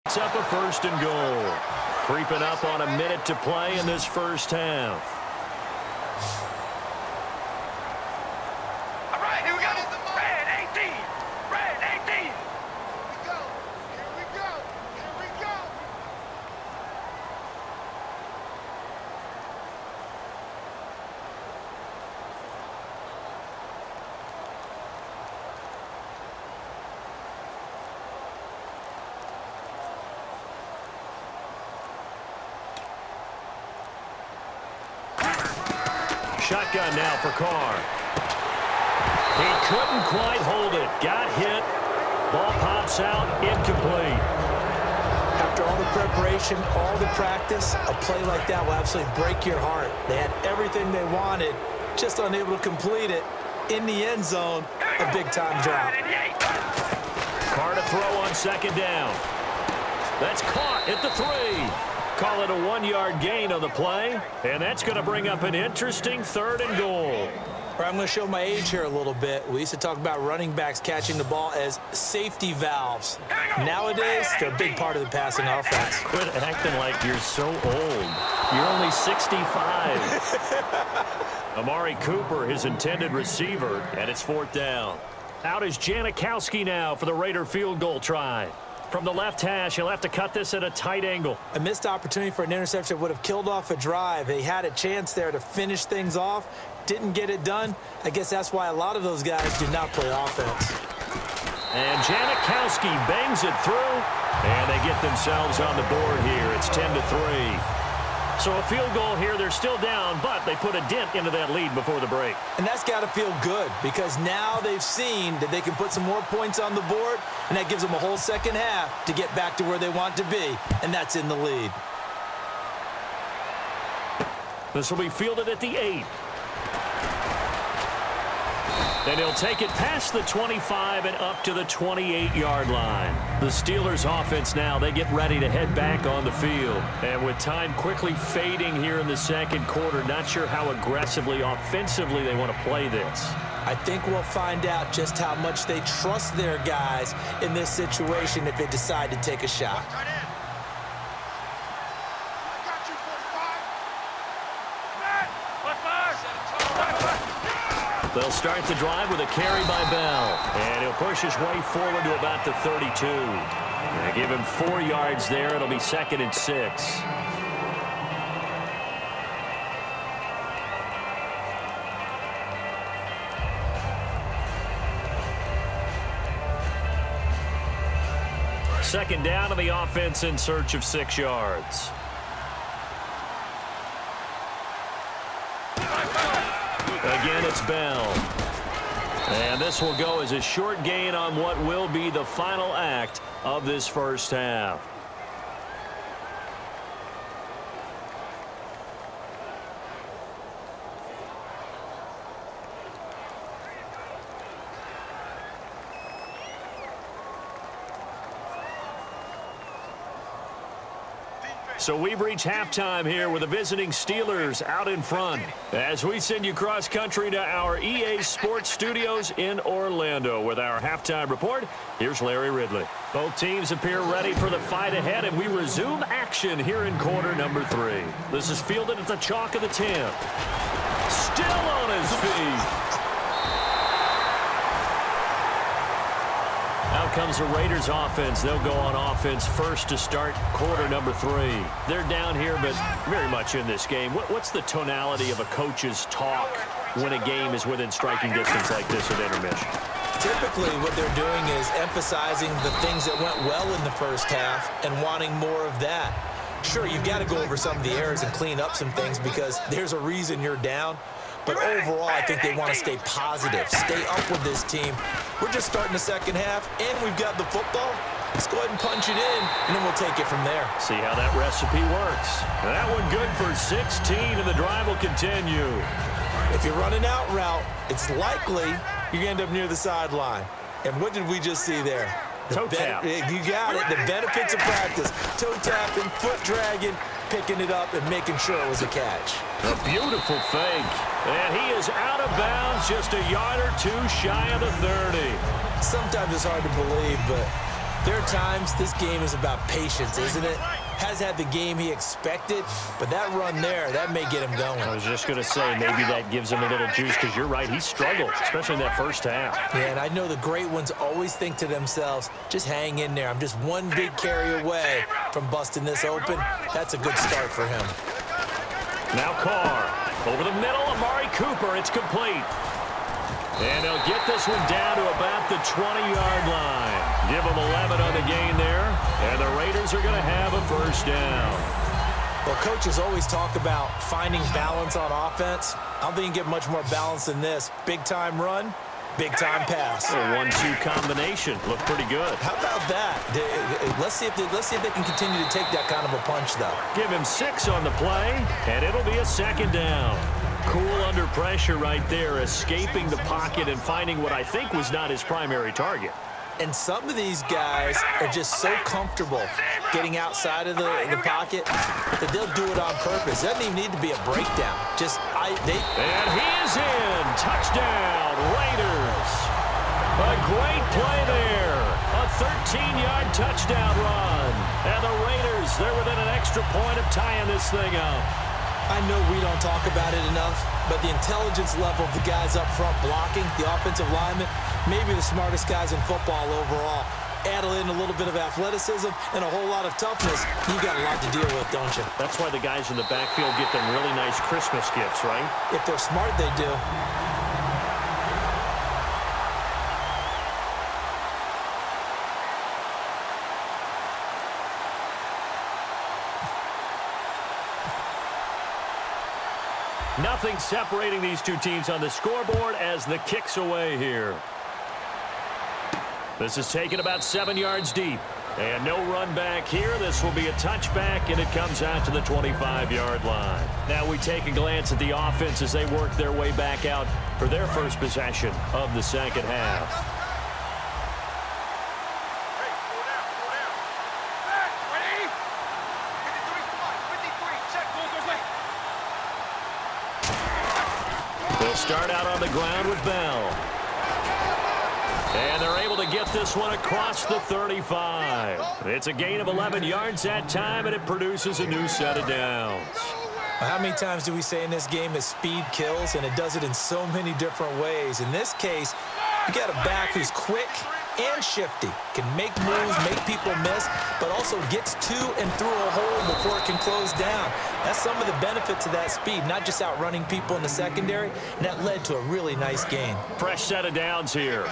It's up a first and goal. Creeping up on a minute to play in this first half. All right, here we go. Red 18. Red 18. Here we go. Here we go. Here we go. Shotgun now for Carr. He couldn't quite hold it. Got hit. Ball pops out. Incomplete. After all the preparation, all the practice, a play like that will absolutely break your heart. They had everything they wanted, just unable to complete it. In the end zone, a big-time drop. Carr to throw on second down. That's caught at the 3. Call it a 1-yard gain on the play, and that's going to bring up an interesting third and goal. I'm going to show my age here a little bit. We used to talk about running backs catching the ball as safety valves. Nowadays, they're a big part of the passing offense. Quit acting like you're so old. You're only 65. Amari Cooper, his intended receiver, and it's fourth down. Out is Janikowski now for the Raider field goal try. From the left hash, he'll have to cut this at a tight angle. A missed opportunity for an interception would have killed off a drive. They had a chance there to finish things off. Didn't get it done. I guess that's why a lot of those guys do not play offense. And Janikowski bangs it through, and they get themselves on the board here. It's 10-3. So a field goal here. They're still down, but they put a dent into that lead before the break. And that's got to feel good because now they've seen that they can put some more points on the board, and that gives them a whole second half to get back to where they want to be, and that's in the lead. This will be fielded at the 8. And he'll take it past the 25 and up to the 28-yard line. The Steelers offense now, they get ready to head back on the field. And with time quickly fading here in the second quarter, not sure how aggressively, offensively they want to play this. I think we'll find out just how much they trust their guys in this situation if they decide to take a shot. They'll start the drive with a carry by Bell. And he'll push his way forward to about the 32. They give him 4 yards there. It'll be 2nd and 6. Second down to the offense in search of 6 yards. Again, it's Bell. And this will go as a short gain on what will be the final act of this first half. So we've reached halftime here with the visiting Steelers out in front. As we send you cross-country to our EA Sports Studios in Orlando with our halftime report, here's Larry Ridley. Both teams appear ready for the fight ahead, and we resume action here in quarter number 3. This is fielded at the chalk of the 10. Still on his feet. Out comes the Raiders offense. They'll go on offense first to start quarter number 3. They're down here, but very much in this game. What's the tonality of a coach's talk when a game is within striking distance like this at intermission? Typically, what they're doing is emphasizing the things that went well in the first half and wanting more of that. Sure, you've got to go over some of the errors and clean up some things because there's a reason you're down. But overall, I think they want to stay positive, stay up with this team. We're just starting the second half, and we've got the football. Let's go ahead and punch it in, and then we'll take it from there. See how that recipe works. That one good for 16, and the drive will continue. If you're running out route, it's likely you're going to end up near the sideline. And what did we just see there? Toe tap. You got it. The benefits of practice. Toe tapping, foot dragging, picking it up, and making sure it was a catch. A beautiful fake. And he is out of bounds, just a yard or two shy of the 30. Sometimes it's hard to believe, but There are times this game is about patience, isn't it? Has had the game he expected, but that run there, that may get him going. I was just going to say, maybe that gives him a little juice, because you're right, he struggled, especially in that first half. Yeah, and I know the great ones always think to themselves, just hang in there. I'm just one big carry away from busting this open. That's a good start for him. Now Carr, over the middle, Amari Cooper, it's complete. And he'll get this one down to about the 20-yard line. Give him 11 on the gain there, and the Raiders are going to have a first down. Well, coaches always talk about finding balance on offense. I don't think you can get much more balance than this. Big-time run, big-time pass. A 1-2 combination. Looked pretty good. How about that? Let's see if they can continue to take that kind of a punch, though. Give him 6 on the play, and it'll be a second down. Cool under pressure right there, escaping the pocket and finding what I think was not his primary target. And some of these guys are just so comfortable getting outside of the pocket that they'll do it on purpose. It doesn't even need to be a breakdown. And he is in. Touchdown, Raiders. A great play there. A 13-yard touchdown run. And the Raiders, they're within an extra point of tying this thing up. I know we don't talk about it enough, but the intelligence level of the guys up front blocking, the offensive linemen, maybe the smartest guys in football overall. Add in a little bit of athleticism and a whole lot of toughness, you got a lot to deal with, don't you? That's why the guys in the backfield get them really nice Christmas gifts, right? If they're smart, they do. Nothing separating these two teams on the scoreboard as the kick's away here. This is taken about 7 yards deep. And no run back here. This will be a touchback, and it comes out to the 25-yard line. Now we take a glance at the offense as they work their way back out for their first possession of the second half. They'll start out on the ground with Bell. And they're able to get this one across the 35. It's a gain of 11 yards that time, and it produces a new set of downs. How many times do we say in this game that speed kills, and it does it in so many different ways? In this case, you got a back who's quick and shifty, can make moves, make people miss, but also gets to and through a hole before it can close down. That's some of the benefits of that speed, not just outrunning people in the secondary, and that led to a really nice gain. Fresh set of downs here.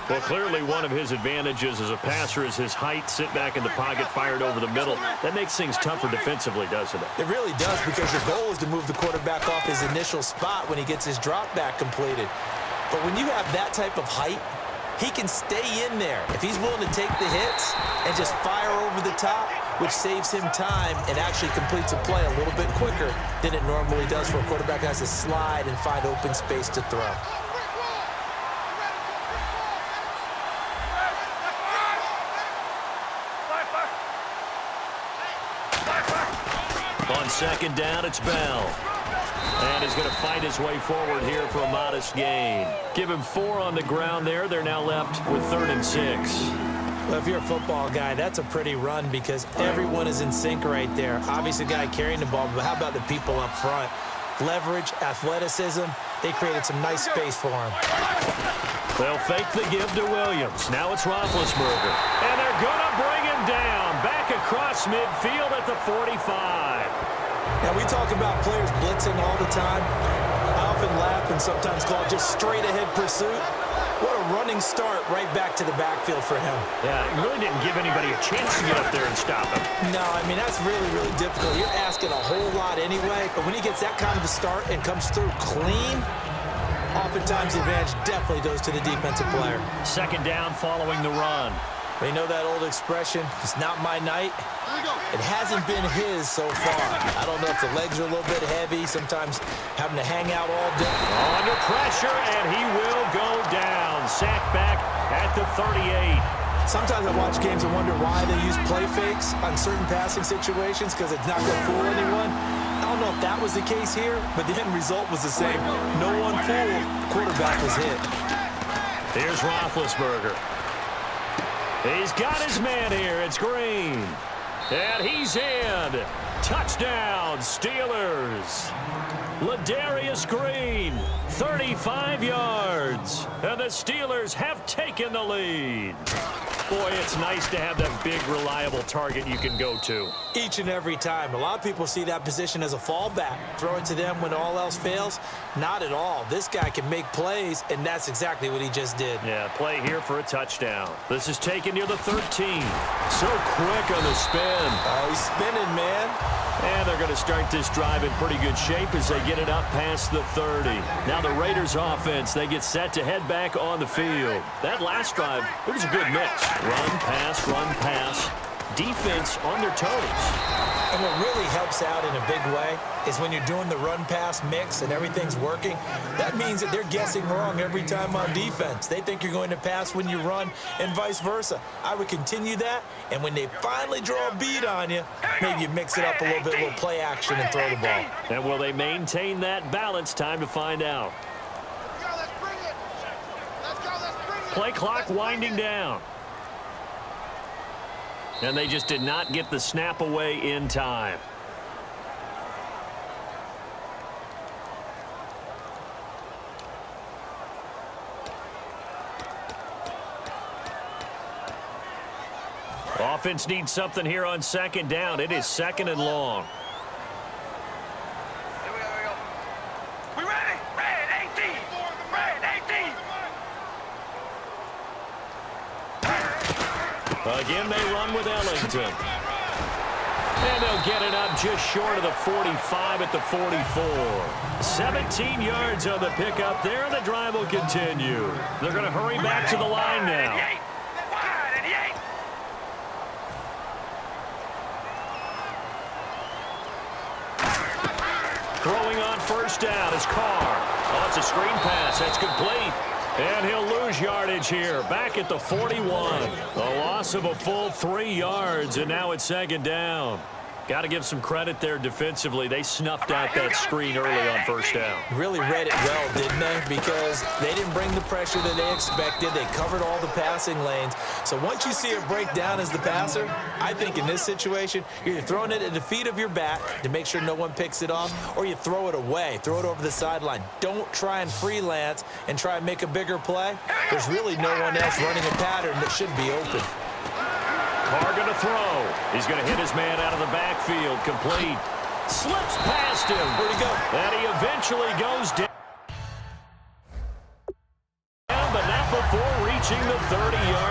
Well, clearly one of his advantages as a passer is his height, sit back in the pocket, fired over the middle. That makes things tougher defensively, doesn't it? It really does, because your goal is to move the quarterback off his initial spot when he gets his drop back completed. But when you have that type of height, he can stay in there if he's willing to take the hits and just fire over the top, which saves him time and actually completes a play a little bit quicker than it normally does for a quarterback who has to slide and find open space to throw. On second down, it's Bell. And he's going to fight his way forward here for a modest gain. Give him 4 on the ground there. They're now left with 3rd and 6. Well, if you're a football guy, that's a pretty run because everyone is in sync right there. Obviously, the guy carrying the ball, but how about the people up front? Leverage, athleticism, they created some nice space for him. They'll fake the give to Williams. Now it's Roethlisberger. And they're going to bring him down. Back across midfield at the 45. Now, we talk about players blitzing all the time. I often laugh and sometimes call it just straight-ahead pursuit. What a running start right back to the backfield for him. Yeah, he really didn't give anybody a chance to get up there and stop him. No, I mean, that's really, really difficult. You're asking a whole lot anyway, but when he gets that kind of a start and comes through clean, oftentimes the advantage definitely goes to the defensive player. Second down following the run. They know that old expression, it's not my night. It hasn't been his so far. I don't know if the legs are a little bit heavy, sometimes having to hang out all day. Under pressure, and he will go down. Sacked back at the 38. Sometimes I watch games and wonder why they use play fakes on certain passing situations because it's not going to fool anyone. I don't know if that was the case here, but the end result was the same. No one fooled. The quarterback was hit. Here's Roethlisberger. He's got his man here. It's Green. And he's in. Touchdown, Steelers. Ladarius Green, 35 yards. And the Steelers have taken the lead. Boy, it's nice to have that big, reliable target you can go to. Each and every time. A lot of people see that position as a fallback. Throw it to them when all else fails. Not at all. This guy can make plays, and that's exactly what he just did. Yeah, play here for a touchdown. This is taken near the 13. So quick on the spin. Oh, he's spinning, man. And they're going to start this drive in pretty good shape as they get it up past the 30. Now the Raiders offense, they get set to head back on the field. That last drive, it was a good mix. Run, pass. Defense on their toes. And what really helps out in a big way is when you're doing the run-pass mix and everything's working, that means that they're guessing wrong every time on defense. They think you're going to pass when you run and vice versa. I would continue that, and when they finally draw a beat on you, maybe you mix it up a little bit, a little play action, and throw the ball. And will they maintain that balance? Time to find out. Play clock winding down. And they just did not get the snap away in time. Offense needs something here on second down. It is second and long. Here we go. We ready? Red 18. Red 18. Again, they run with Ellington. And they'll get it up just short of the 45 at the 44. 17 yards on the pickup there, and the drive will continue. They're going to hurry back to the line now. Throwing on first down is Carr. Oh, it's a screen pass. That's complete. And he'll lose yardage here. Back at the 41. A loss of a full 3 yards, and now it's second down. Got to give some credit there defensively. They snuffed out that screen early on first down. Really read it well, didn't they? Because they didn't bring the pressure that they expected. They covered all the passing lanes. So once you see it break down as the passer, I think in this situation, you're either throwing it at the feet of your back to make sure no one picks it off, or you throw it away, throw it over the sideline. Don't try and freelance and try and make a bigger play. There's really no one else running a pattern that should be open. Carr going to throw. He's going to hit his man out of the backfield. Complete. Slips past him. Where'd he go? And he eventually goes down. But not before reaching the 30-yard